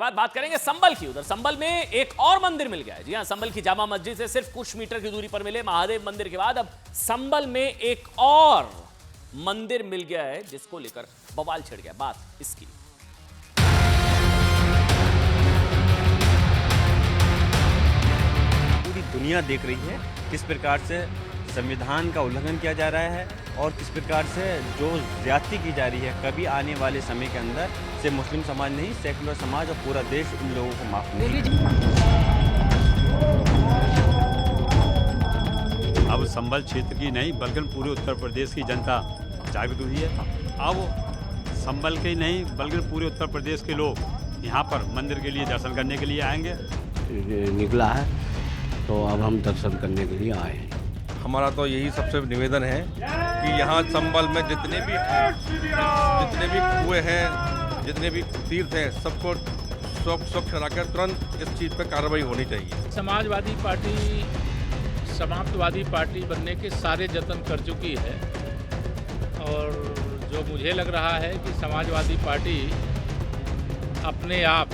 बात करेंगे संबल की। उधर संबल में एक और मंदिर मिल गया है। जी हां, संबल की जामा मस्जिद से सिर्फ कुछ मीटर की दूरी पर मिले महादेव मंदिर के बाद अब संबल में एक और मंदिर मिल गया है, जिसको लेकर बवाल छिड़ गया। बात इसकी। पूरी दुनिया देख रही है किस प्रकार से संविधान का उल्लंघन किया जा रहा है और किस प्रकार से जो ज्यादती की जा रही है। कभी आने वाले समय के अंदर से मुस्लिम समाज नहीं, सेकुलर समाज और पूरा देश इन लोगों को माफ नहीं करेगा। अब संबल क्षेत्र की नहीं बल्कि पूरे उत्तर प्रदेश की जनता जागृत हुई है। अब संबल के ही नहीं बल्कि पूरे उत्तर प्रदेश के लोग यहाँ पर मंदिर के लिए दर्शन करने के लिए आएंगे। निकला है तो अब हम दर्शन करने के लिए आए हैं। हमारा तो यही सबसे निवेदन है कि यहाँ संबल में जितने भी कुएं हैं, जितने भी तीर्थ हैं, सबको स्वच्छ रखकर तुरंत इस चीज़ पर कार्रवाई होनी चाहिए। समाजवादी पार्टी समाप्तवादी पार्टी बनने के सारे जतन कर चुकी है और जो मुझे लग रहा है कि समाजवादी पार्टी अपने आप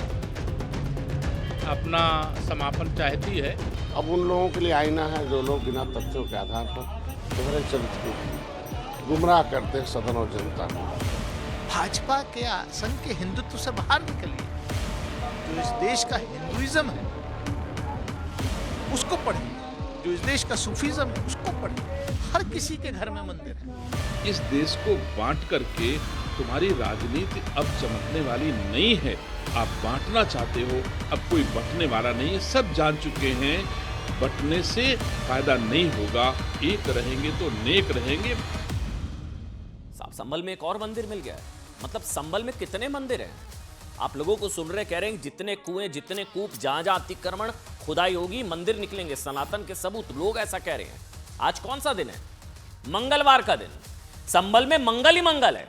अपना समापन चाहती है। अब उन लोगों के लिए आईना है जो लोग बिना तथ्यों के आधार पर दोहरे चरित्र को गुमराह करते हैं सदन और जनता को। भाजपा के संघ के हिंदुत्व से बाहर निकलिए। जो इस देश का हिंदुइज्म है उसको पढ़िए, जो इस देश का सूफीज्म है उसको पढ़िए। हर किसी के घर में मंदिर है। इस देश को बांट करके तुम्हारी राजनीति अब चमकने वाली नहीं है। आप बांटना चाहते हो, अब कोई बंटने वाला नहीं है। सब जान चुके हैं बंटने से फायदा नहीं होगा, एक रहेंगे तो नेक रहेंगे। साहब, संबल में एक और मंदिर मिल गया है। मतलब संबल में कितने मंदिर हैं? आप लोगों को सुन रहे, कह रहे हैं जितने कुएं, जितने कूप, जहां जहां अतिक्रमण खुदाई होगी मंदिर निकलेंगे। सनातन के सबूत लोग ऐसा कह रहे हैं। आज कौन सा दिन है? मंगलवार का दिन। संबल में मंगल ही मंगल है।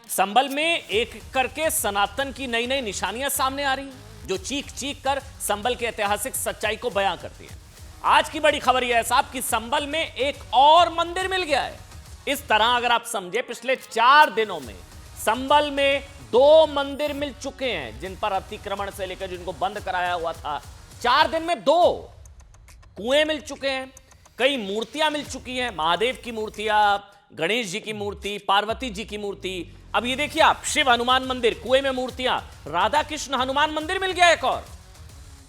संबल में एक करके सनातन की नई नई निशानियां सामने आ रही हैं, जो चीख चीख कर संबल के ऐतिहासिक सच्चाई को बयां करती हैं। आज की बड़ी खबर यह है साहब कि संबल में एक और मंदिर मिल गया है। इस तरह अगर आप समझे, पिछले 4 दिनों में संबल में 2 मंदिर मिल चुके हैं, जिन पर अतिक्रमण से लेकर जिनको बंद कराया हुआ था। 4 दिन में 2 कुएं मिल चुके हैं, कई मूर्तियां मिल चुकी हैं। महादेव की मूर्तियां, गणेश जी की मूर्ति, पार्वती जी की मूर्ति। अब ये देखिए आप, शिव हनुमान मंदिर, कुएं में मूर्तियां, राधा कृष्ण हनुमान मंदिर मिल गया एक और।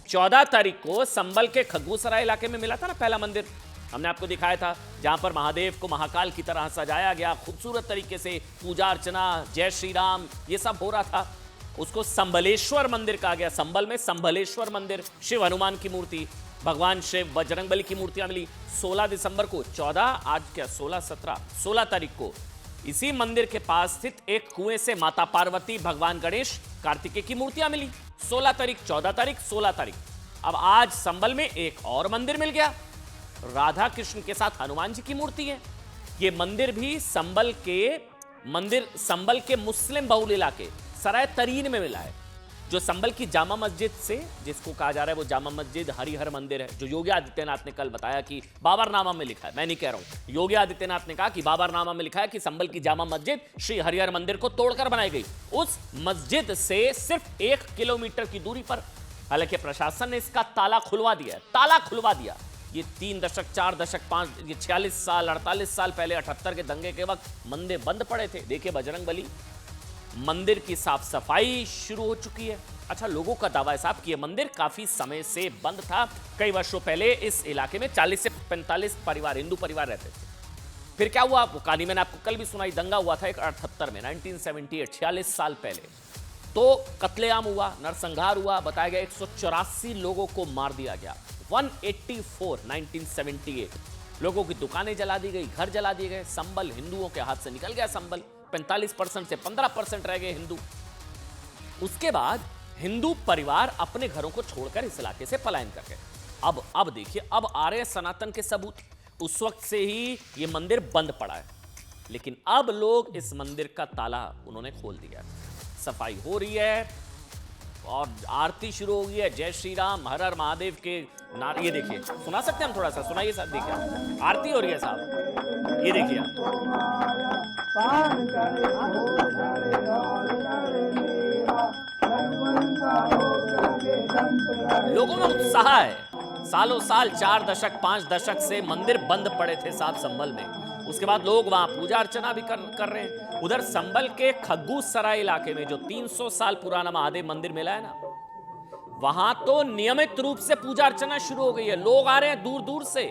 14 तारीख को संबल के खग्गूसराय इलाके में मिला था ना पहला मंदिर, हमने आपको दिखाया था, जहां पर महादेव को महाकाल की तरह सजाया गया, खूबसूरत तरीके से पूजा अर्चना, जय श्री राम, ये सब हो रहा था। उसको संबलेश्वर मंदिर कहा गया। संबल में संबलेश्वर मंदिर, शिव हनुमान की मूर्ति, भगवान शिव, बजरंगबली की मूर्तियां मिली। 16 दिसंबर को, 14 आज क्या 16 17 16 तारीख को इसी मंदिर के पास स्थित एक कुएं से माता पार्वती, भगवान गणेश, कार्तिकेय की मूर्तियां मिली। 16 तारीख, 14 तारीख, 16 तारीख। अब आज संबल में एक और मंदिर मिल गया, राधा कृष्ण के साथ हनुमान जी की मूर्ति है। ये मंदिर भी संबल के मुस्लिम बहुल इलाके सराय तरीन में मिला है। जो संबल की जामा मस्जिद से, जिसको कहा जा रहा है वो जामा मस्जिद हरिहर मंदिर है, जो योगी आदित्यनाथ ने कल बताया कि बाबरनामा में लिखा है, मैं नहीं कह रहा हूं, योगी आदित्यनाथ ने कहा कि बाबरनामा में लिखा है कि संबल की जामा मस्जिद श्री हरिहर मंदिर को तोड़कर बनाई गई। उस मस्जिद से सिर्फ 1 किलोमीटर की दूरी पर, हालांकि प्रशासन ने इसका ताला खुलवा दिया। ये 3 दशक, 4 दशक, 5, ये 46 साल, 48 साल पहले 78 के दंगे के वक्त मंदिर बंद पड़े थे। देखिए बजरंगबली मंदिर की साफ सफाई शुरू हो चुकी है। अच्छा, लोगों का दावा है साहब कि यह मंदिर काफी समय से बंद था। कई वर्षों पहले इस इलाके में 40 से 45 परिवार, हिंदू परिवार रहते थे। फिर क्या हुआ, वो कहानी मैंने आपको कल भी सुनाई। दंगा हुआ था एक 78 में, 1978, 46 साल पहले। तो कत्लेआम हुआ, नरसंहार हुआ, बताया गया 184 लोगों को मार दिया गया। 1978 लोगों की दुकानें जला दी गई, घर जला दिए गए। संबल हिंदुओं के हाथ से निकल गया। संबल 45% से 15% रह गए हिंदू। उसके बाद हिंदू परिवार अपने घरों को छोड़कर इस इलाके से पलायन कर गए। अब देखिए, अब आ रहे सनातन के सबूत। उस वक्त से ही ये मंदिर बंद पड़ा है, लेकिन अब लोग इस मंदिर का ताला उन्होंने खोल दिया। सफाई हो रही है और आरती शुरू हो गई है। जय श्री राम, हर हर महादेव के नारे। ये देखिए, सुना सकते हैं हम? थोड़ा सा सुनाइए साहब। देखिए आरती हो रही है साहब, ये देखिए आप। लोगों में उत्साह है। सालों साल 4 दशक 5 दशक से मंदिर बंद पड़े थे साहब संभल में। उसके बाद लोग वहां पूजा अर्चना भी कर रहे हैं। उधर संभल के खग्गू सराय इलाके में जो 300 साल पुराना महादेव मंदिर मिला है ना, वहां तो नियमित रूप से पूजा अर्चना शुरू हो गई है। लोग आ रहे हैं दूर दूर से,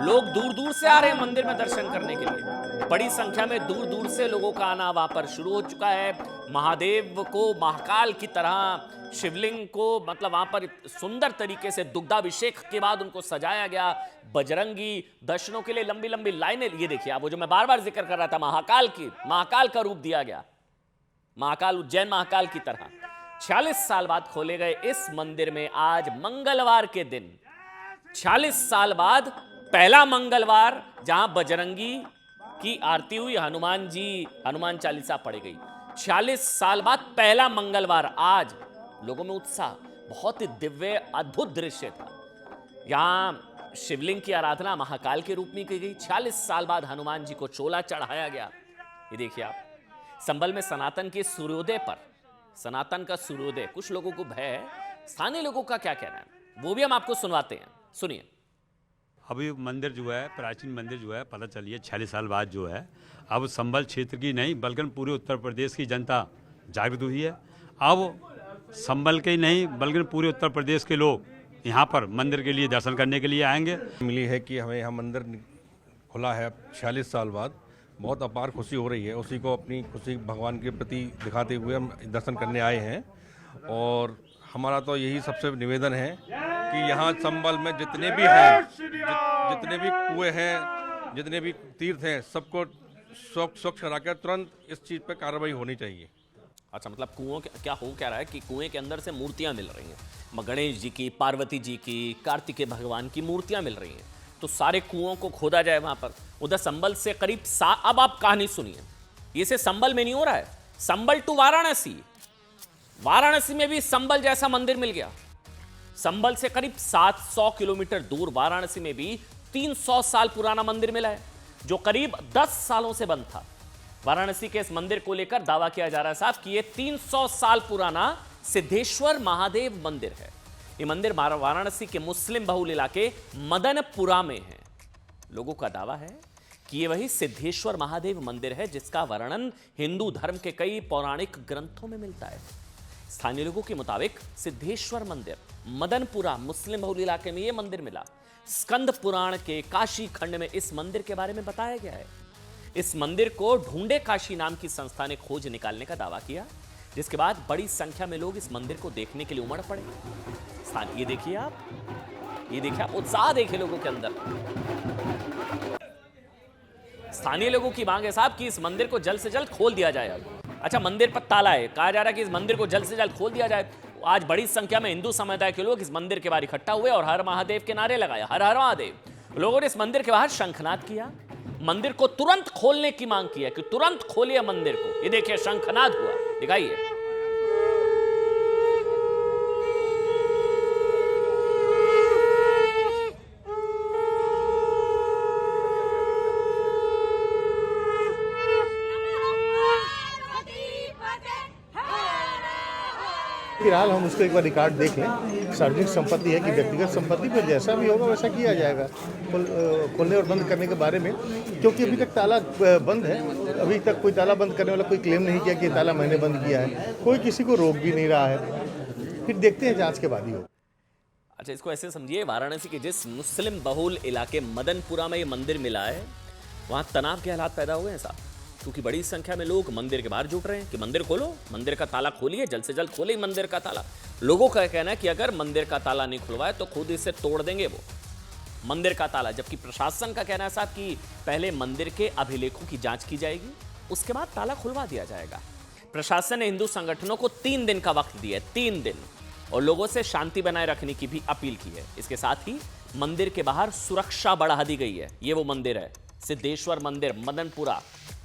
लोग दूर दूर से आ रहे हैं मंदिर में दर्शन करने के लिए। बड़ी संख्या में दूर दूर से लोगों का आना वहां पर शुरू हो चुका है। महादेव को महाकाल की तरह, शिवलिंग को मतलब वहां पर सुंदर तरीके से दुग्धाभिषेक के बाद उनको सजाया गया। बजरंगी दर्शनों के लिए लंबी लंबी लाइनें। ये देखिए आप, वो जो मैं बार बार जिक्र कर रहा था, महाकाल का रूप दिया गया, महाकाल, उज्जैन महाकाल की तरह। 46 साल बाद खोले गए इस मंदिर में आज मंगलवार के दिन, 46 साल बाद पहला मंगलवार जहां बजरंगी की आरती हुई, हनुमान चालीसा पढ़ी गई। 46 साल बाद पहला मंगलवार आज लोगों में उत्साह। बहुत ही दिव्य अद्भुत दृश्य था। यहां शिवलिंग की आराधना महाकाल के रूप में की गई। 46 साल बाद हनुमान जी को चोला चढ़ाया गया। ये देखिए आप, संभल में सनातन के सूर्योदय पर, सनातन का सूर्योदय, कुछ लोगों को भय है। स्थानीय लोगों का क्या कहना है वो भी हम आपको सुनवाते हैं, सुनिए। अभी मंदिर जो है, प्राचीन मंदिर जो है, पता चलिए 46 साल बाद जो है, अब संभल क्षेत्र की नहीं बल्कि पूरे उत्तर प्रदेश की जनता जागृत हुई है। अब संभल के ही नहीं बल्कि पूरे उत्तर प्रदेश के लोग यहाँ पर मंदिर के लिए दर्शन करने के लिए आएंगे। मिली है कि हमें यहाँ मंदिर खुला है 46 साल बाद, बहुत अपार खुशी हो रही है। उसी को अपनी खुशी भगवान के प्रति दिखाते हुए हम दर्शन करने आए हैं। और हमारा तो यही सबसे निवेदन है कि यहाँ संभल में जितने भी हैं, जितने भी कुएं हैं, जितने भी तीर्थ हैं, सबको स्वच्छ कराकर तुरंत इस चीज़ पर कार्रवाई होनी चाहिए। अच्छा, मतलब कुओं क्या हो क्या रहा है कि कुएं के अंदर से मूर्तियां मिल रही हैं, गणेश जी की, पार्वती जी की, कार्तिकेय भगवान की मूर्तियां मिल रही हैं। तो सारे कुओं को खोदा जाए वहां पर। उधर संभल से करीब अब आप कहानी सुनिए, ये से संभल में नहीं हो रहा है, संभल टू वाराणसी, वाराणसी में भी संभल जैसा मंदिर मिल गया। संभल से करीब 700 किलोमीटर दूर वाराणसी में भी 300 साल पुराना मंदिर मिला है, जो करीब 10 सालों से बंद था। वाराणसी के इस मंदिर को लेकर दावा किया जा रहा है साहब कि ये 300 साल पुराना सिद्धेश्वर महादेव मंदिर है। ये मंदिर वाराणसी के मुस्लिम बहुल इलाके मदनपुरा में है। लोगों का दावा है कि ये वही सिद्धेश्वर महादेव मंदिर है जिसका वर्णन हिंदू धर्म के कई पौराणिक ग्रंथों में मिलता है। स्थानीय लोगों के मुताबिक सिद्धेश्वर मंदिर मदनपुरा मुस्लिम बहुल इलाके में यह मंदिर मिला। स्कंद पुराण के काशी खंड में इस मंदिर के बारे में बताया गया है। इस मंदिर को ढूंढे काशी नाम की संस्था ने खोज निकालने का दावा किया, जिसके बाद बड़ी संख्या में लोग इस मंदिर को देखने के लिए उमड़ पड़े। ये देखिए आप, उत्साह देखिए लोगों के अंदर। स्थानीय लोगों की मांग है साहब कि इस मंदिर को जल्द से जल्द खोल दिया जाए। अच्छा, मंदिर पर ताला है, कहा जा रहा है कि इस मंदिर को जल्द से जल्द खोल दिया जाए। आज बड़ी संख्या में हिंदू समुदाय के लोग इस मंदिर के बाहर इकट्ठा हुए और हर महादेव के नारे लगाए, हर हर महादेव। लोगों ने इस मंदिर के बाहर शंखनाद किया, मंदिर को तुरंत खोलने की मांग की है कि तुरंत खोलिए मंदिर को। ये देखिए शंखनाद हुआ, दिखाइए। फिलहाल हम उसको एक बार रिकॉर्ड देख लें। सार्वजनिक संपत्ति है कि व्यक्तिगत संपत्ति पर जैसा भी होगा वैसा किया जाएगा खोलने और बंद करने के बारे में, क्योंकि अभी तक ताला बंद है। अभी तक कोई ताला बंद करने वाला कोई क्लेम नहीं किया कि ताला मैंने बंद किया है, कोई किसी को रोक भी नहीं रहा है। फिर देखते हैं, जांच के बाद ही होगा। अच्छा, इसको ऐसे समझिए, वाराणसी के जिस मुस्लिम बहुल इलाके मदनपुरा में ये मंदिर मिला है, वहाँ तनाव के हालात पैदा हुए हैं साहब, क्योंकि बड़ी संख्या में लोग मंदिर के बाहर जुट रहे हैं कि मंदिर खोलो, मंदिर का ताला खोलिए, जल्द से जल्द खोलिए मंदिर का ताला। लोगों का कहना है कि अगर मंदिर का ताला नहीं खुलवाए तो खुद इसे तोड़ देंगे वो मंदिर का ताला। जबकि प्रशासन का कहना है साहब कि पहले मंदिर के अभिलेखों की जांच की जाएगी, उसके बाद ताला खुलवा दिया जाएगा। प्रशासन ने हिंदू संगठनों को 3 दिन का वक्त दिया है, 3 दिन, और लोगों से शांति बनाए रखने की भी अपील की है। इसके साथ ही मंदिर के बाहर सुरक्षा बढ़ा दी गई है। ये वो मंदिर है सिद्धेश्वर मंदिर मदनपुरा,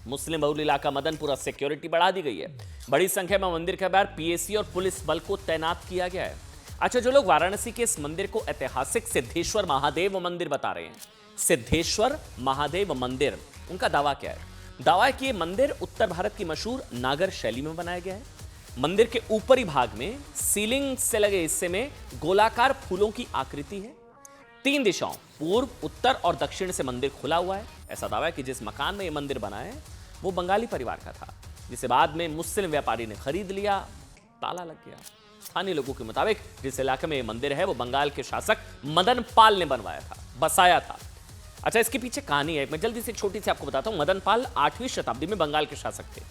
मुस्लिम बहुल इलाका मदनपुरा। सिक्योरिटी बढ़ा दी गई है। बड़ी संख्या में मंदिर के बाहर पीएसी और पुलिस बल को तैनात किया गया है। अच्छा, जो लोग वाराणसी के इस मंदिर को ऐतिहासिक सिद्धेश्वर महादेव मंदिर बता रहे हैं, सिद्धेश्वर महादेव मंदिर, उनका दावा क्या है? दावा है कि ये मंदिर उत्तर भारत की मशहूर नागर शैली में बनाया गया है। मंदिर के ऊपरी भाग में सीलिंग से लगे हिस्से में गोलाकार फूलों की आकृति है। 3 दिशाओं पूर्व, उत्तर और दक्षिण से मंदिर खुला हुआ है। ऐसा दावा है कि जिस मकान में यह मंदिर बना है वो बंगाली परिवार का था, जिसे बाद में मुस्लिम व्यापारी ने खरीद लिया। ताला लग गया। स्थानीय लोगों के मुताबिक जिस इलाके में यह मंदिर है वो बंगाल के शासक मदन पाल ने बनवाया था, बसाया था। अच्छा, इसके पीछे कहानी है, मैं जल्दी से छोटी सी आपको बताता हूं। मदन पाल 8वीं शताब्दी में बंगाल के शासक थे,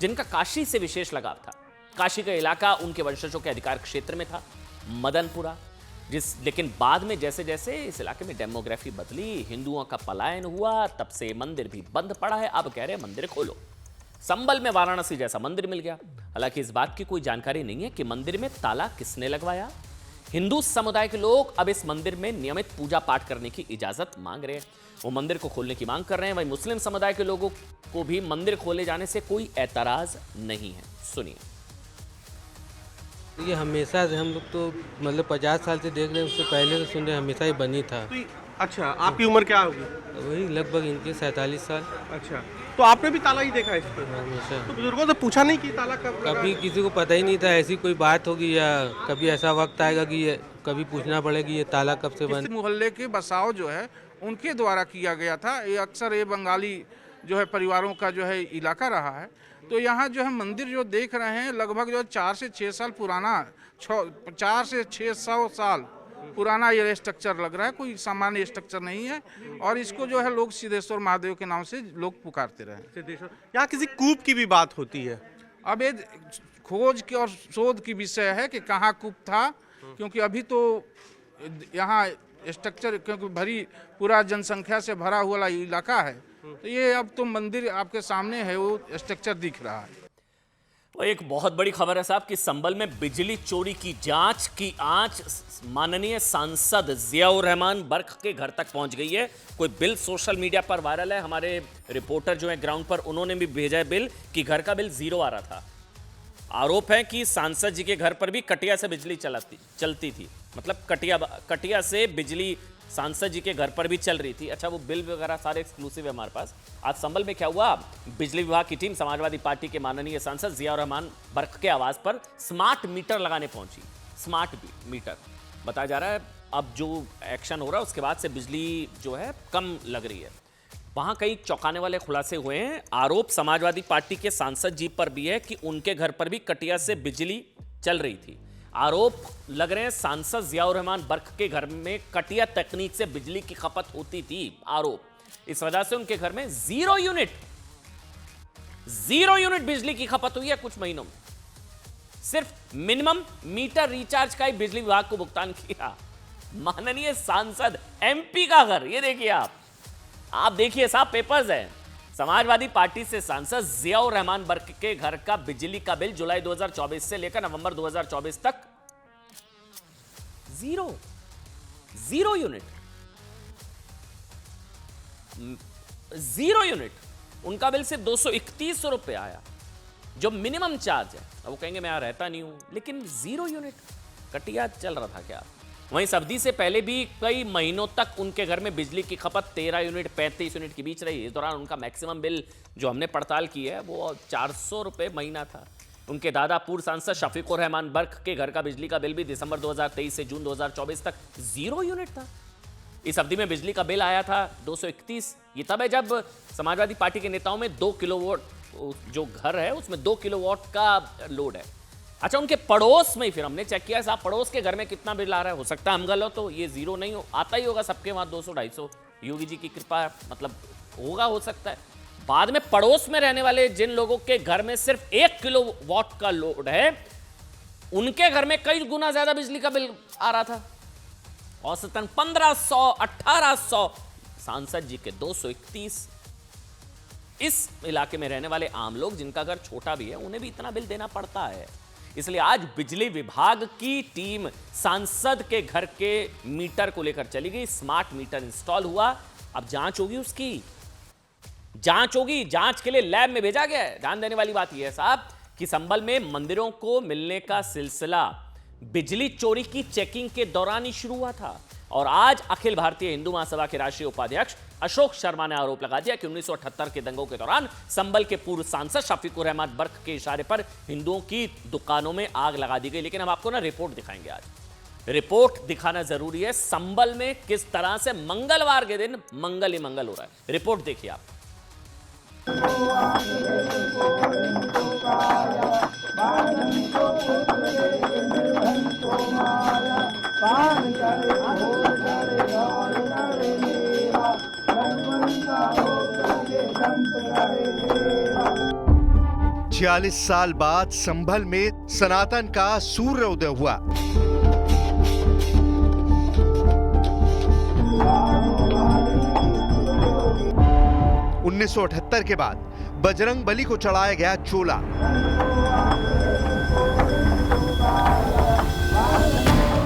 जिनका काशी से विशेष लगाव था। काशी का इलाका उनके वंशजों के अधिकार क्षेत्र में था, मदनपुरा। लेकिन बाद में जैसे जैसे इस इलाके में डेमोग्राफी बदली, हिंदुओं का पलायन हुआ, तब से मंदिर भी बंद पड़ा है। अब कह रहे हैं मंदिर खोलो। संबल में वाराणसी जैसा मंदिर मिल गया। हालांकि इस बात की कोई जानकारी नहीं है कि मंदिर में ताला किसने लगवाया। हिंदू समुदाय के लोग अब इस मंदिर में नियमित पूजा पाठ करने की इजाजत मांग रहे हैं। वो मंदिर को खोलने की मांग कर रहे हैं। वहीं मुस्लिम समुदाय के लोगों को भी मंदिर खोले जाने से कोई एतराज नहीं है। सुनिए। ये हमेशा से हम लोग तो मतलब 50 साल से देख रहे हैं, उससे पहले तो सुन रहे हमेशा ही बनी था। अच्छा, आपकी उम्र क्या होगी? वही लगभग इनके 47 साल। अच्छा, तो आपने भी ताला ही देखा है इस पर? हमेशा। तो बुजुर्गों से पूछा नहीं कि ताला कब लगा? कभी किसी को पता ही नहीं था ऐसी कोई बात होगी, या कभी ऐसा वक्त आएगा कि ये कभी पूछना पड़ेगा ये ताला कब से बंद। इस मोहल्ले के बसाव जो है उनके द्वारा किया गया था। ये अक्सर ये बंगाली जो है परिवारों का जो है इलाका रहा है। तो यहाँ जो है मंदिर जो देख रहे हैं लगभग जो 4 से 6 साल पुराना, 4 से 600 साल पुराना ये स्ट्रक्चर लग रहा है। कोई सामान्य स्ट्रक्चर नहीं है। और इसको जो है लोग सिद्धेश्वर महादेव के नाम से लोग पुकारते रहे। यहाँ किसी कूप की भी बात होती है। अब ये खोज की और शोध की विषय है कि कहाँ कूप था, क्योंकि अभी तो यहाँ स्ट्रक्चर क्योंकि भरी पूरा जनसंख्या से भरा हुआ इलाका है। तो ये अब तो मंदिर आपके सामने है, वो स्ट्रक्चर दिख रहा है। तो एक बहुत बड़ी खबर है साहब कि संभल में बिजली चोरी की जांच की आंच माननीय सांसद जियाउर रहमान बर्क के घर तक पहुंच गई है। कोई बिल सोशल मीडिया पर वायरल है। हमारे रिपोर्टर जो है ग्राउंड पर, उन्होंने भी भेजा है बिल कि घर का बिल 0 आ रहा था। आरोप है कि सांसद जी के घर पर भी कटिया से बिजली चलती थी, मतलब कटिया से बिजली सांसद जी के घर पर भी चल रही थी। अच्छा, वो बिल वगैरह सारे एक्सक्लूसिव है हमारे पास। आज संभल में क्या हुआ, बिजली विभाग की टीम समाजवादी पार्टी के माननीय सांसद जियाउर रहमान बर्क के आवास पर स्मार्ट मीटर लगाने पहुंची। स्मार्ट मीटर बताया जा रहा है अब जो एक्शन हो रहा है उसके बाद से बिजली जो है कम लग रही है। वहां कई चौंकाने वाले खुलासे हुए हैं। आरोप समाजवादी पार्टी के सांसद जी पर भी है कि उनके घर पर भी कटिया से बिजली चल रही थी। आरोप लग रहे हैं सांसद जियाउर रहमान बर्क के घर में कटिया तकनीक से बिजली की खपत होती थी। आरोप, इस वजह से उनके घर में 0 यूनिट बिजली की खपत हुई है कुछ महीनों में। सिर्फ मिनिमम मीटर रिचार्ज का ही बिजली विभाग को भुगतान किया। माननीय सांसद एमपी का घर, ये देखिए आप देखिए साहब, पेपर्स है। समाजवादी पार्टी से सांसद जियाउर रहमान बर्क के घर का बिजली का बिल जुलाई 2024 से लेकर नवंबर 2024 तक 0 यूनिट। उनका बिल सिर्फ 231 रुपए आया, जो मिनिमम चार्ज है। अब वो कहेंगे मैं यहां रहता नहीं हूं, लेकिन 0 यूनिट कटिया चल रहा था क्या? वहीं सब्दी से पहले भी कई महीनों तक उनके घर में बिजली की खपत 13 यूनिट 35 यूनिट के बीच रही। इस दौरान उनका मैक्सिमम बिल जो हमने पड़ताल की है वो 400 रुपये महीना था। उनके दादा पूर्व सांसद शफीकुर रहमान बर्क के घर का बिजली का बिल भी दिसंबर 2023 से जून 2024 तक 0 यूनिट था। इस अवधि में बिजली का बिल आया था 231। ये तब है जब समाजवादी पार्टी के नेताओं में 2 किलोवाट जो घर है उसमें 2 किलोवाट का लोड है। अच्छा, उनके पड़ोस में ही फिर हमने चेक किया साहब, पड़ोस के घर में कितना बिल आ रहा है। हो सकता है हम गलत हो, ये 0 नहीं हो, आता ही होगा सबके वहां 200-250। योगी जी की कृपा मतलब होगा, हो सकता है। बाद में पड़ोस में रहने वाले जिन लोगों के घर में सिर्फ 1 किलोवाट का लोड है, उनके घर में कई गुना ज्यादा बिजली का बिल आ रहा था। औसतन 1500-1800, सांसद जी के 231। इस इलाके में रहने वाले आम लोग जिनका घर छोटा भी है, उन्हें भी इतना बिल देना पड़ता है। इसलिए आज बिजली विभाग की टीम सांसद के घर के मीटर को लेकर चली गई। स्मार्ट मीटर इंस्टॉल हुआ, अब जांच होगी, उसकी जांच होगी। जांच के लिए लैब में भेजा गया है। ध्यान देने वाली बात यह है साहब कि संभल में मंदिरों को मिलने का सिलसिला बिजली चोरी की चेकिंग के दौरान ही शुरू हुआ था और आज अखिल भारतीय हिंदू महासभा के राष्ट्रीय उपाध्यक्ष अशोक शर्मा ने आरोप लगा दिया कि 1978 के दंगों के दौरान संभल के पूर्व सांसद शफीकुर रहमान बर्क के इशारे पर हिंदुओं की दुकानों में आग लगा दी गई। लेकिन हम आपको ना रिपोर्ट दिखाएंगे, आज रिपोर्ट दिखाना जरूरी है। संभल में किस तरह से मंगलवार के दिन मंगल ही मंगल हो रहा है, रिपोर्ट देखिए आप। छियालीस साल बाद संभल में सनातन का सूर्योदय हुआ। उन्नीस सौ 1978 के बाद बजरंग बली को चढ़ाया गया चोला।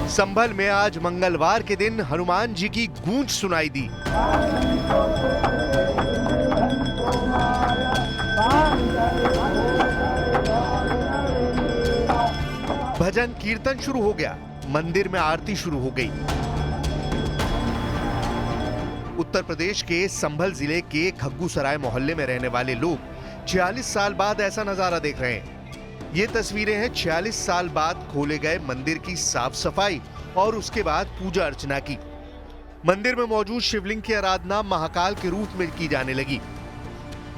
संभल में आज मंगलवार के दिन हनुमान जी की गूंज सुनाई दी। भजन कीर्तन शुरू हो गया, मंदिर में आरती शुरू हो गई। उत्तर प्रदेश के संभल जिले के खग्गूसराय मोहल्ले में रहने वाले लोग 46 साल बाद ऐसा नजारा देख रहे हैं। ये तस्वीरें हैं 46 साल बाद खोले गए मंदिर की साफ सफाई और उसके बाद पूजा अर्चना की। मंदिर में मौजूद शिवलिंग की आराधना महाकाल के रूप में की जाने लगी।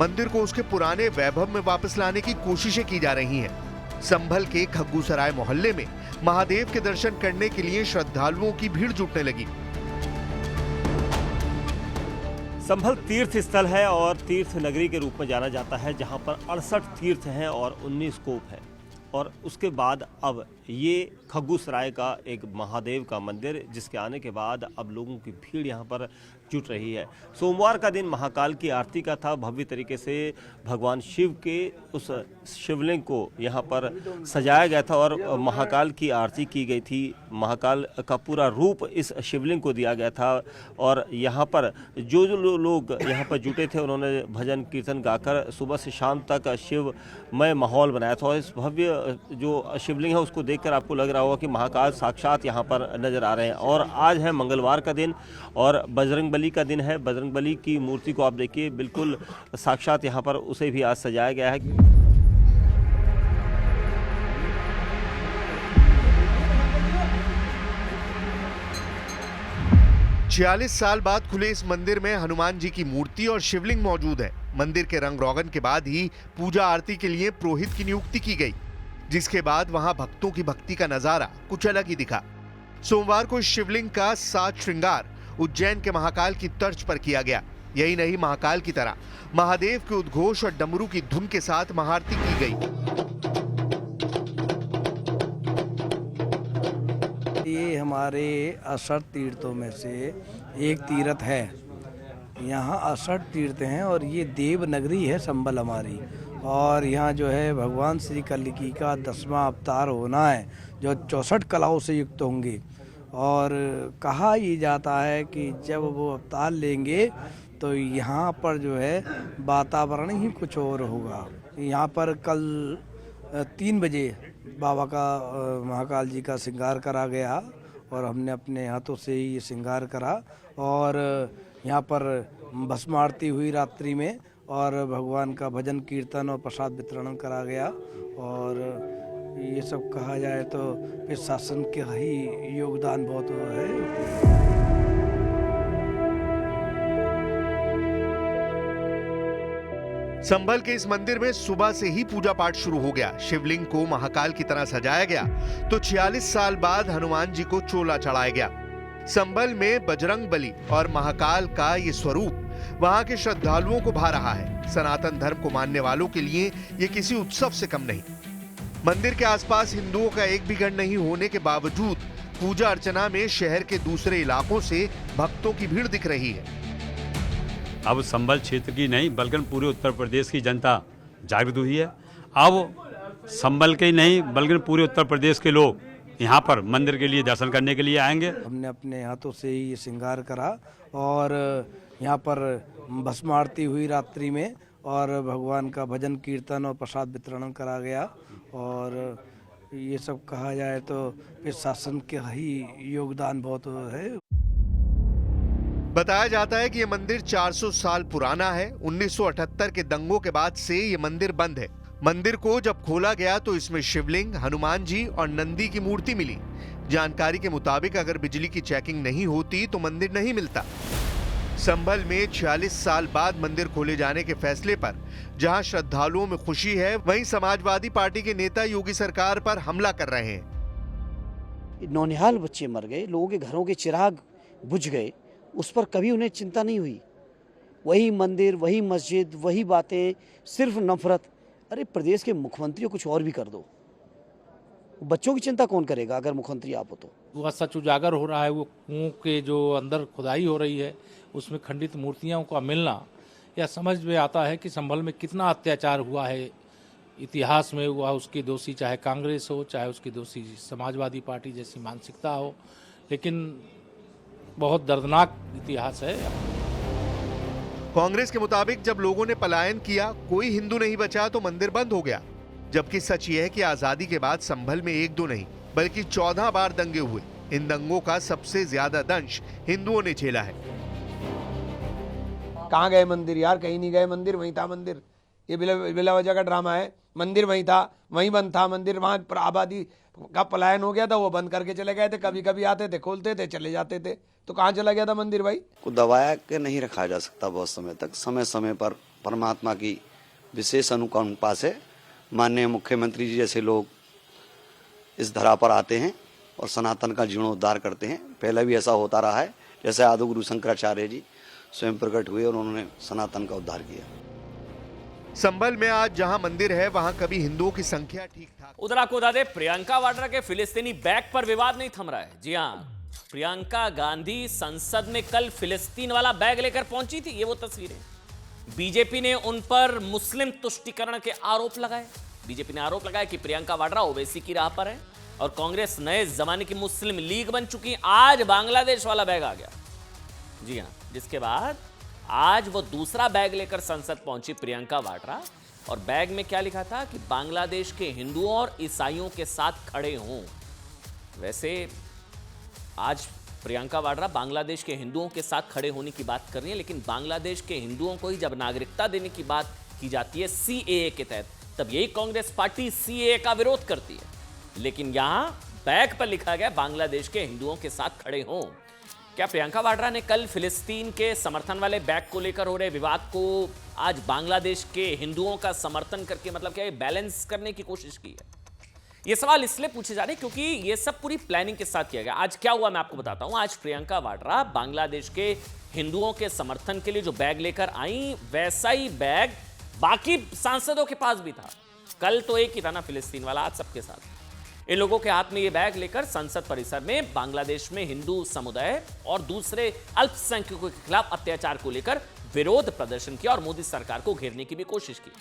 मंदिर को उसके पुराने वैभव में वापस लाने की कोशिशें की जा रही हैं। संभल के खग्गूसराय मोहल्ले में महादेव के दर्शन करने के लिए श्रद्धालुओं की भीड़ जुटने लगी। संभल तीर्थ स्थल है और तीर्थ नगरी के रूप में जाना जाता है, जहां पर 68 तीर्थ हैं और 19 कूप है। और उसके बाद अब ये खग्गूसराय का एक महादेव का मंदिर, जिसके आने के बाद अब लोगों की भीड़ यहाँ पर जुट रही है। सोमवार का दिन महाकाल की आरती का था। भव्य तरीके से भगवान शिव के उस शिवलिंग को यहाँ पर सजाया गया था और महाकाल की आरती की गई थी। महाकाल का पूरा रूप इस शिवलिंग को दिया गया था और यहाँ पर जो लोग यहाँ पर जुटे थे, उन्होंने भजन कीर्तन गाकर सुबह से शाम तक शिवमय माहौल बनाया था। और इस भव्य जो शिवलिंग है उसको देखकर आपको लग रहा होगा कि महाकाल साक्षात यहाँ पर नजर आ रहे हैं। और आज है मंगलवार का दिन और बजरंग बली का दिन है। बजरंग बली की मूर्ति को आप देखिए, बिल्कुल साक्षात यहाँ पर उसे भी आज सजाया गया है। 46 साल बाद खुले इस मंदिर में हनुमान जी की मूर्ति और शिवलिंग मौजूद है। मंदिर के रंग रोगन के बाद ही पूजा आरती के लिए पुरोहित की नियुक्ति की गई, जिसके बाद वहां भक्तों की भक्ति का नजारा कुछ अलग ही दिखा। सोमवार को इस शिवलिंग का साज श्रृंगार उज्जैन के महाकाल की तर्ज पर किया गया। यही नहीं, महाकाल की तरह महादेव के उद्घोष और डमरू की धुन के साथ महाआरती की गई। ये हमारे 68 तीर्थों में से एक तीर्थ है। यहाँ 68 तीर्थ हैं और ये देव नगरी है संभल हमारी। और यहाँ जो है भगवान श्री कल्की का 10वां अवतार होना है, जो 64 कलाओं से युक्त होंगे। और कहा ये जाता है कि जब वो अवतार लेंगे तो यहाँ पर जो है वातावरण ही कुछ और होगा। यहाँ पर कल 3 बजे बाबा का महाकाल जी का श्रृंगार करा गया और हमने अपने हाथों से ही ये श्रृंगार करा। और यहाँ पर भस्म आरती हुई रात्रि में और भगवान का भजन कीर्तन और प्रसाद वितरण करा गया। और ये सब कहा जाए तो प्रशासन का ही योगदान बहुत है। संभल के इस मंदिर में सुबह से ही पूजा पाठ शुरू हो गया। शिवलिंग को महाकाल की तरह सजाया गया तो 46 साल बाद हनुमान जी को चोला चढ़ाया गया। संभल में बजरंग बली और महाकाल का ये स्वरूप वहां के श्रद्धालुओं को भा रहा है। सनातन धर्म को मानने वालों के लिए ये किसी उत्सव से कम नहीं। मंदिर के आसपास हिंदुओं का एक भी घर नहीं होने के बावजूद पूजा अर्चना में शहर के दूसरे इलाकों से भक्तों की भीड़ दिख रही है। अब संभल क्षेत्र की नहीं बल्कि पूरे उत्तर प्रदेश की जनता जागृत हुई है। अब संभल के ही नहीं बल्कि पूरे उत्तर प्रदेश के लोग यहाँ पर मंदिर के लिए दर्शन करने के लिए आएंगे। हमने अपने हाथों से ही श्रृंगार करा और यहाँ पर भस्म आरती हुई रात्रि में और भगवान का भजन कीर्तन और प्रसाद वितरण करा गया। और ये सब कहा जाए तो फिर शासन का ही योगदान बहुत है। बताया जाता है कि यह मंदिर 400 साल पुराना है। 1978 के दंगों के बाद से ये मंदिर बंद है। मंदिर को जब खोला गया तो इसमें शिवलिंग, हनुमान जी और नंदी की मूर्ति मिली। जानकारी के मुताबिक अगर बिजली की चेकिंग नहीं होती तो मंदिर नहीं मिलता। संभल में 46 साल बाद मंदिर खोले जाने के फैसले पर जहां श्रद्धालुओं में खुशी है, वहीं समाजवादी पार्टी के नेता योगी सरकार पर हमला कर रहे हैं। नौनिहाल बच्चे मर गए, लोगों के घरों के चिराग बुझ गए, उस पर कभी उन्हें चिंता नहीं हुई। वही मंदिर, वही मस्जिद, वही बातें, सिर्फ नफरत। अरे प्रदेश के मुख्यमंत्री को कुछ और भी कर दो, बच्चों की चिंता कौन करेगा अगर मुख्यमंत्री आप हो तो। वह सच उजागर हो रहा है। वो कुओं के जो अंदर खुदाई हो रही है उसमें खंडित मूर्तियों का मिलना, यह समझ में आता है कि संभल में कितना अत्याचार हुआ है, इतिहास में हुआ। उसके दोषी चाहे कांग्रेस हो, चाहे उसकी दोषी समाजवादी पार्टी जैसी मानसिकता हो, लेकिन बहुत दर्दनाक इतिहास है। कांग्रेस के मुताबिक जब लोगों ने पलायन किया, कोई हिंदू नहीं बचा तो मंदिर बंद हो गया। जबकि सच यह है कि आजादी के बाद संभल में 1-2 नहीं बल्कि 14 बार दंगे हुए। इन दंगों का सबसे ज्यादा दंश हिंदुओं ने झेला है। कहाँ गए मंदिर यार? कहीं नहीं गए मंदिर, वहीं था मंदिर। ये बिला वजह का ड्रामा है। मंदिर वहीं था, वहीं बंद था मंदिर। वहाँ आबादी का पलायन हो गया था, वो बंद करके चले गए थे। कभी कभी आते थे, खोलते थे, चले जाते थे। तो कहाँ चला गया था मंदिर भाई? को दबाया के नहीं रखा जा सकता बहुत समय तक। समय समय पर परमात्मा की विशेष अनुकंपा से माननीय मुख्यमंत्री जी जैसे लोग इस धरा पर आते हैं और सनातन का जीर्णोद्धार करते हैं। पहले भी ऐसा होता रहा है, जैसे आदिगुरु शंकराचार्य जी स्वयं प्रकट हुए और उन्होंने सनातन का उद्धार किया। संभल में आज जहां मंदिर है वहां कभी हिंदुओं की संख्या ठीक ठाक। उधर आपको बता दें, प्रियंका वाड्रा के फिलिस्तीनी बैग पर विवाद नहीं थम रहा है। जी हां, प्रियंका गांधी संसद में कल फिलिस्तीन वाला बैग लेकर पहुंची थी। ये वो तस्वीरें। बीजेपी ने उन पर मुस्लिम तुष्टीकरण के आरोप लगाए। बीजेपी ने आरोप लगाया कि प्रियंका वाड्रा ओवैसी की राह पर है और कांग्रेस नए जमाने की मुस्लिम लीग बन चुकी है। आज बांग्लादेश वाला बैग आ गया। जी हां, जिसके बाद आज वो दूसरा बैग लेकर संसद पहुंची प्रियंका वाड्रा। और बैग में क्या लिखा था कि बांग्लादेश के हिंदुओं और ईसाइयों के साथ खड़े हों। वैसे आज प्रियंका वाड्रा बांग्लादेश के हिंदुओं के साथ खड़े होने की बात कर रही है, लेकिन बांग्लादेश के हिंदुओं को ही जब नागरिकता देने की बात की जाती है सीएए के तहत, तब यही कांग्रेस पार्टी सीएए का विरोध करती है। लेकिन यहां बैग पर लिखा गया बांग्लादेश के हिंदुओं के साथ खड़े हों। क्या प्रियंका वाड्रा ने कल फिलिस्तीन के समर्थन वाले बैग को लेकर हो रहे विवाद को आज बांग्लादेश के हिंदुओं का समर्थन करके मतलब क्या बैलेंस करने की कोशिश की है? ये सवाल इसलिए पूछे जा रहे हैं क्योंकि ये सब पूरी प्लानिंग के साथ किया गया। आज क्या हुआ मैं आपको बताता हूं। आज प्रियंका वाड्रा बांग्लादेश के हिंदुओं के समर्थन के लिए जो बैग लेकर आई, वैसा ही बैग बाकी सांसदों के पास भी था। कल तो एक ही था ना फिलिस्तीन वाला, आज सबके साथ। इन लोगों के हाथ में ये बैग लेकर संसद परिसर में बांग्लादेश में हिंदू समुदाय और दूसरे अल्पसंख्यकों के खिलाफ अत्याचार को लेकर विरोध प्रदर्शन किया और मोदी सरकार को घेरने की भी कोशिश की।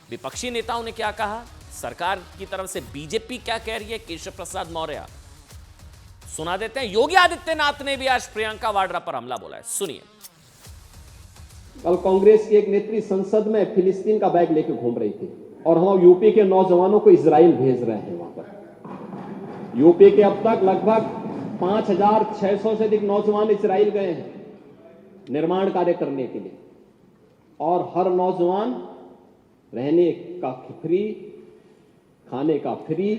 विपक्षी नेताओं ने क्या कहा, सरकार की तरफ से बीजेपी क्या कह रही है, केशव प्रसाद मौर्य सुना देते हैं। योगी आदित्यनाथ ने भी आज प्रियंका वाड्रा पर हमला बोला है, सुनिए। कल कांग्रेस की एक नेत्री संसद में फिलिस्तीन का बैग लेकर घूम रही थी और हम यूपी के नौजवानों को इजराइल भेज रहे हैं। वहां पर यूपी के अब तक लगभग 5,600 से अधिक नौजवान इजराइल गए हैं निर्माण कार्य करने के लिए, और हर नौजवान रहने का फ्री, खाने का फ्री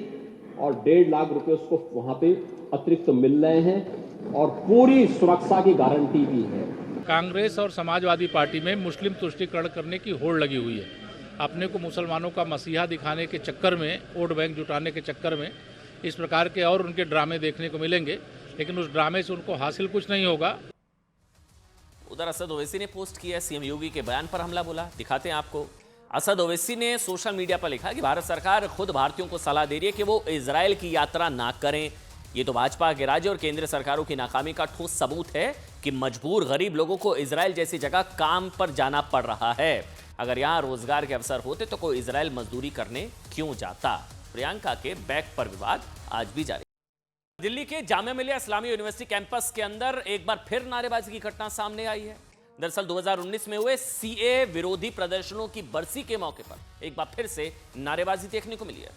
और 1.5 लाख रुपए उसको वहां पे अतिरिक्त मिल रहे हैं और पूरी सुरक्षा की गारंटी भी है। कांग्रेस और समाजवादी पार्टी में मुस्लिम तुष्टीकरण करने की होड़ लगी हुई है। अपने को मुसलमानों का मसीहा दिखाने के चक्कर में, वोट बैंक जुटाने के चक्कर में इस प्रकार के और उनके ड्रामे देखने को मिलेंगे, लेकिन उस ड्रामे से उनको हासिल कुछ नहीं होगा। उधर असद ओवैसी ने पोस्ट किया, सीएम योगी के बयान पर हमला बोला। दिखाते हैं आपको। असद ओवैसी ने सोशल मीडिया पर लिखा कि भारत सरकार खुद भारतीयों को सलाह दे रही है कि वो इजराइल की यात्रा ना करें। ये तो भाजपा के राज्य और केंद्र सरकारों की नाकामी का ठोस सबूत है कि मजबूर गरीब लोगों को इजराइल जैसी जगह काम पर जाना पड़ रहा है। अगर यहाँ रोजगार के अवसर होते तो कोई इजराइल मजदूरी करने क्यों जाता। प्रियंका के बैग पर विवाद आज भी जारी। दिल्ली के जामिया मिलिया इस्लामी यूनिवर्सिटी कैंपस के अंदर एक बार फिर नारेबाजी की घटना सामने आई है। दरअसल 2019 में हुए सीए विरोधी प्रदर्शनों की बरसी के मौके पर एक बार फिर से नारेबाजी देखने को मिली है।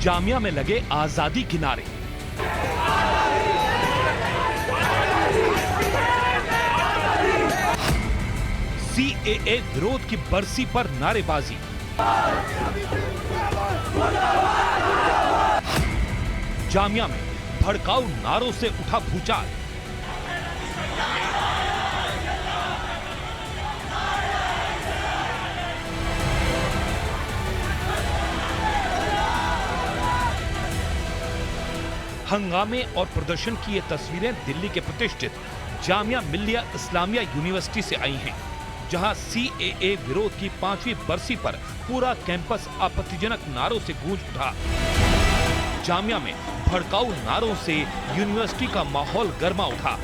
जामिया में लगे आजादी के नारे। CAA विरोध की बरसी पर नारेबाजी। जामिया में भड़काऊ नारों से उठा भूचाल। हंगामे और प्रदर्शन की ये तस्वीरें दिल्ली के प्रतिष्ठित जामिया मिल्लिया इस्लामिया यूनिवर्सिटी से आई हैं, जहां CAA विरोध की 5वीं बरसी पर पूरा कैंपस आपत्तिजनक नारों से गूंज उठा। जामिया में भड़काऊ नारों से यूनिवर्सिटी का माहौल गर्मा उठा।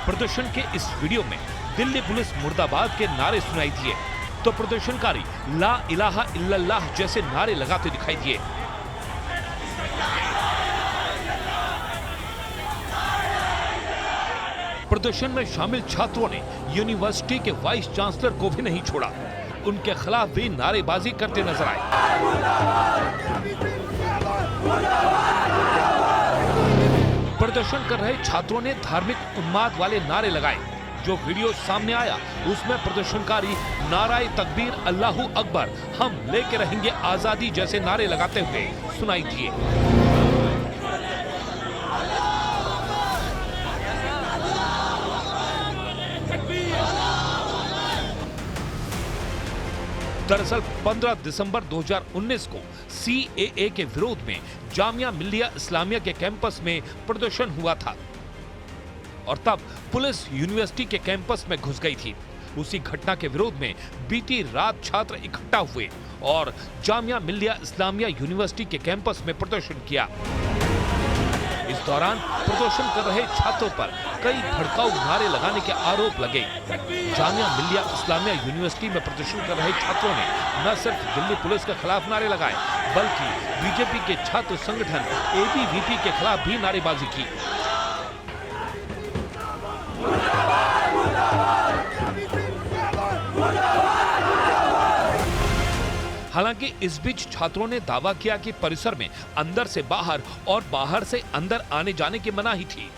प्रदर्शन के इस वीडियो में दिल्ली पुलिस मुर्दाबाद के नारे सुनाई दिए तो प्रदर्शनकारी ला इलाहा इल्लल्लाह जैसे नारे लगाते दिखाई दिए। प्रदर्शन में शामिल छात्रों ने यूनिवर्सिटी के वाइस चांसलर को भी नहीं छोड़ा, उनके खिलाफ भी नारेबाजी करते नजर आए। प्रदर्शन कर रहे छात्रों ने धार्मिक उन्माद वाले नारे लगाए। जो वीडियो सामने आया उसमें प्रदर्शनकारी नाराए तकबीर अल्लाहू अकबर, हम लेके रहेंगे आजादी जैसे नारे लगाते हुए सुनाई दिए। दरअसल 15 दिसंबर 2019 को CAA के विरोध में जामिया मिल्लिया इस्लामिया के कैंपस में प्रदर्शन हुआ था और तब पुलिस यूनिवर्सिटी के कैंपस में घुस गई थी। उसी घटना के विरोध में बीती रात छात्र इकट्ठा हुए और जामिया मिल्लिया इस्लामिया यूनिवर्सिटी के कैंपस में प्रदर्शन किया। इस दौरान प्रदर्शन कर रहे छात्रों पर कई भड़काऊ नारे लगाने के आरोप लगे। जामिया मिल्लिया इस्लामिया यूनिवर्सिटी में प्रदर्शन कर रहे छात्रों ने न सिर्फ दिल्ली पुलिस के खिलाफ नारे लगाए, बल्कि बीजेपी के छात्र संगठन ABVP के खिलाफ भी नारेबाजी की। हालांकि इस बीच छात्रों ने दावा किया कि परिसर में अंदर से बाहर और बाहर से अंदर आने जाने की मनाही थी।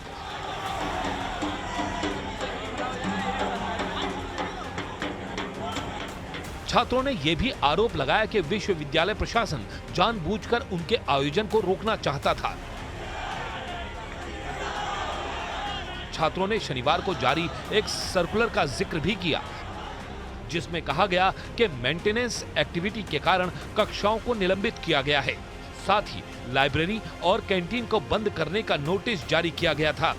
छात्रों ने यह भी आरोप लगाया कि विश्वविद्यालय प्रशासन जानबूझकर उनके आयोजन को रोकना चाहता था। छात्रों ने शनिवार को जारी एक सर्कुलर का जिक्र भी किया, जिसमें कहा गया कि मेंटेनेंस एक्टिविटी के कारण कक्षाओं को निलंबित किया गया है। साथ ही लाइब्रेरी और कैंटीन को बंद करने का नोटिस जारी किया गया था।